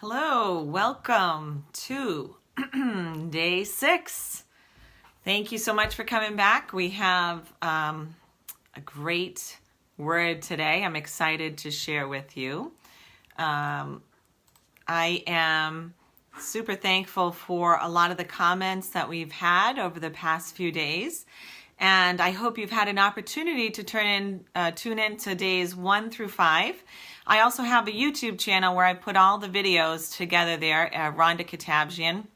Hello, welcome to day 6. Thank you so much for coming back. We have a great word today. I'm excited to share with you. I am super thankful for a lot of the comments that we've had over the past few days. And I hope you've had an opportunity to tune in to days 1 through 5. I also have a YouTube channel where I put all the videos together there, Rhonda Kitabjian.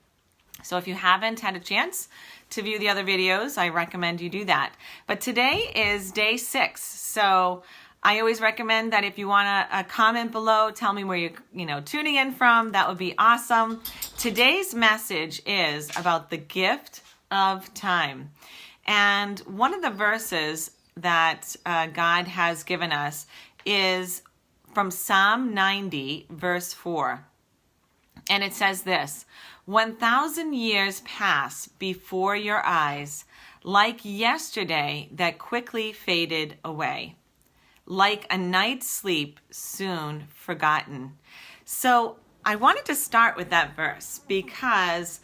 So if you haven't had a chance to view the other videos, I recommend you do that. But today is day 6. So I always recommend that if you want to comment below, tell me where you're tuning in from. That would be awesome. Today's message is about the gift of time. And one of the verses that God has given us is from Psalm 90, verse 4. And it says this: 1,000 years pass before your eyes, like yesterday that quickly faded away, like a night's sleep soon forgotten. So I wanted to start with that verse because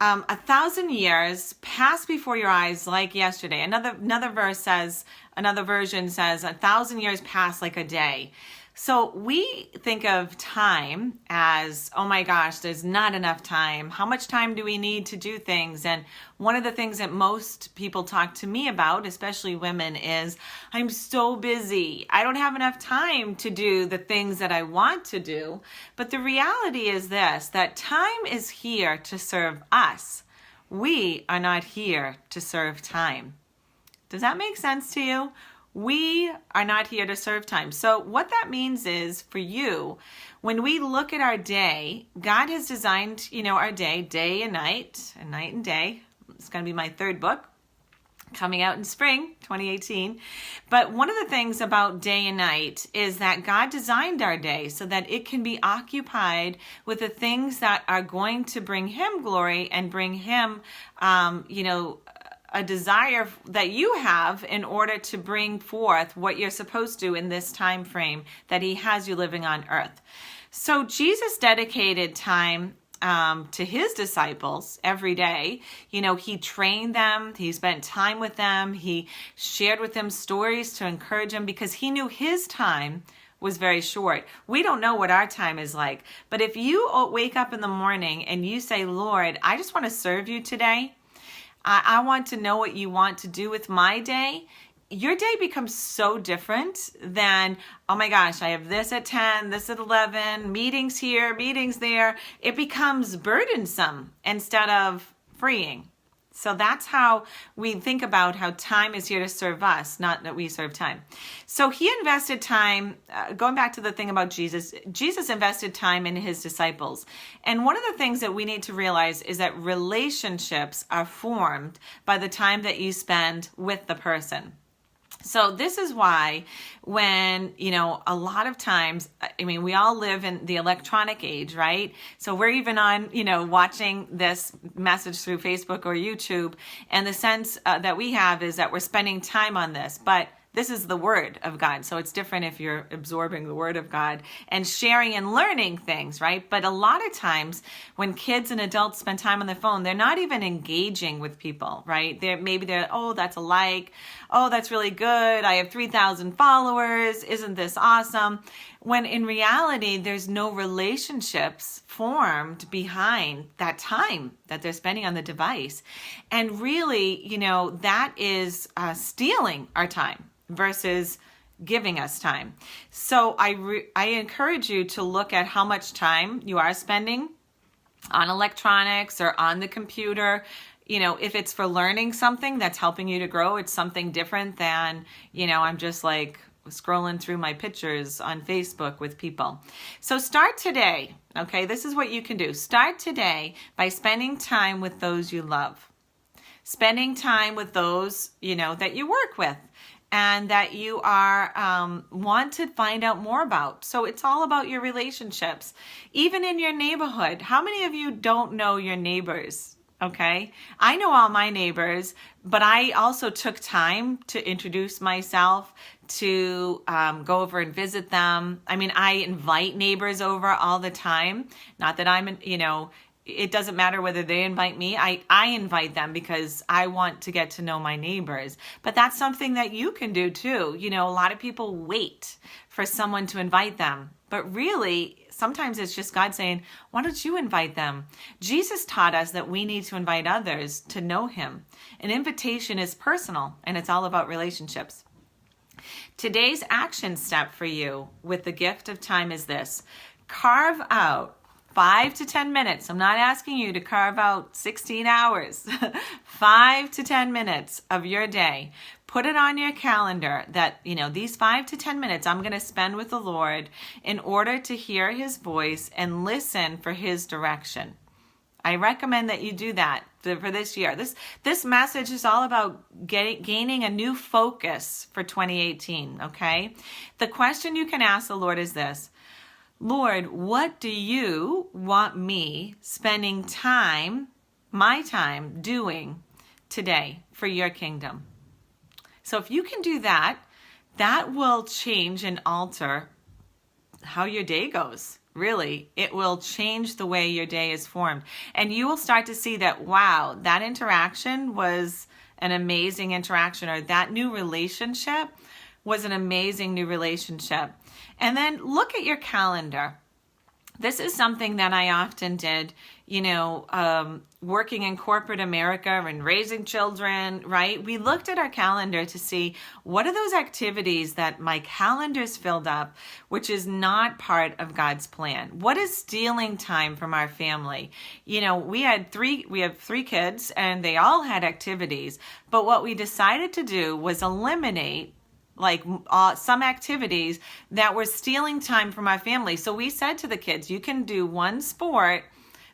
1,000 years pass before your eyes like yesterday. Another version says 1,000 years pass like a day. So we think of time as, oh my gosh, there's not enough time. How much time do we need to do things? And one of the things that most people talk to me about, especially women, is I'm so busy. I don't have enough time to do the things that I want to do. But the reality is this, that time is here to serve us. We are not here to serve time. Does that make sense to you? We are not here to serve time. So what that means is, for you, when we look at our day, God has designed, our day and night and day. It's going to be my 3rd book coming out in spring 2018. But one of the things about day and night is that God designed our day so that it can be occupied with the things that are going to bring Him glory and bring Him, a desire that you have in order to bring forth what you're supposed to in this time frame that He has you living on earth. So Jesus dedicated time to His disciples every day. He trained them. He spent time with them. He shared with them stories to encourage them because He knew His time was very short. We don't know what our time is like. But if you wake up in the morning and you say, Lord, I just want to serve you today. I want to know what you want to do with my day. Your day becomes so different than, oh my gosh, I have this at 10, this at 11, meetings here, meetings there. It becomes burdensome instead of freeing. So that's how we think about how time is here to serve us, not that we serve time. So He invested time, going back to the thing about Jesus invested time in His disciples. And one of the things that we need to realize is that relationships are formed by the time that you spend with the person. So this is why when, a lot of times, we all live in the electronic age, right? So we're even on, watching this message through Facebook or YouTube. And the sense that we have is that we're spending time on this. But this is the Word of God. So it's different if you're absorbing the Word of God and sharing and learning things, right? But a lot of times when kids and adults spend time on their phone, they're not even engaging with people, right? Maybe they're, oh, that's a like. Oh, that's really good. I have 3,000 followers. Isn't this awesome? When in reality, there's no relationships formed behind that time that they're spending on the device. And really, that is stealing our time versus giving us time. So I encourage you to look at how much time you are spending on electronics or on the computer. If it's for learning something that's helping you to grow, it's something different than, I'm just like scrolling through my pictures on Facebook with people. So start today, okay? This is what you can do. Start today by spending time with those you love. Spending time with those, that you work with and that you are want to find out more about. So it's all about your relationships. Even in your neighborhood, how many of you don't know your neighbors? Okay, I know all my neighbors, but I also took time to introduce myself, to go over and visit them. I mean, I invite neighbors over all the time. Not that I'm, it doesn't matter whether they invite me. I invite them because I want to get to know my neighbors. But that's something that you can do too. A lot of people wait for someone to invite them. But really, sometimes it's just God saying, why don't you invite them? Jesus taught us that we need to invite others to know him. An invitation is personal, and it's all about relationships. Today's action step for you with the gift of time is this. Carve out 5 to 10 minutes. I'm not asking you to carve out 16 hours. 5 to 10 minutes of your day. Put it on your calendar that, these 5 to 10 minutes I'm going to spend with the Lord in order to hear his voice and listen for his direction. I recommend that you do that for this year. This message is all about gaining a new focus for 2018, okay? The question you can ask the Lord is this. Lord, what do you want me spending my time doing today for your kingdom? So if you can do that, that will change and alter how your day goes. Really, it will change the way your day is formed. And you will start to see that, wow, that interaction was an amazing interaction, or that new relationship was an amazing new relationship. And then look at your calendar. This is something that I often did, working in corporate America and raising children, right? We looked at our calendar to see what are those activities that my calendar's filled up, which is not part of God's plan. What is stealing time from our family? We have 3 kids and they all had activities, but what we decided to do was eliminate some activities that were stealing time from our family. So we said to the kids, you can do one sport,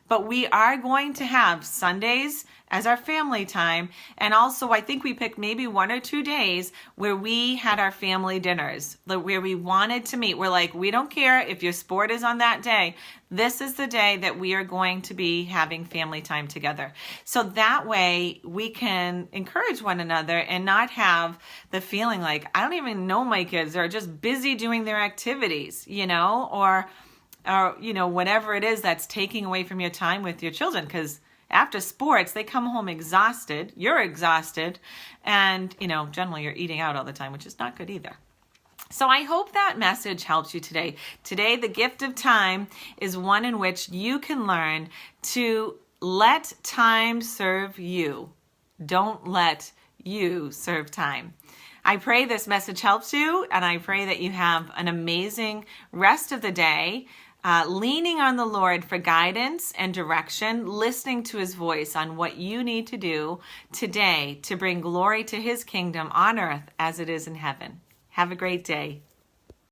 but we are going to have Sundays as our family time. And also, I think we picked maybe 1 or 2 days where we had our family dinners, where we wanted to meet. We're like, we don't care if your sport is on that day. This is the day that we are going to be having family time together. So that way we can encourage one another and not have the feeling like, I don't even know my kids. They're just busy doing their activities, or whatever it is that's taking away from your time with your children. Because after sports, they come home exhausted. You're exhausted. And, generally you're eating out all the time, which is not good either. So I hope that message helps you today. Today, the gift of time is one in which you can learn to let time serve you. Don't let you serve time. I pray this message helps you, and I pray that you have an amazing rest of the day. Leaning on the Lord for guidance and direction, listening to his voice on what you need to do today to bring glory to his kingdom on earth as it is in heaven. Have a great day.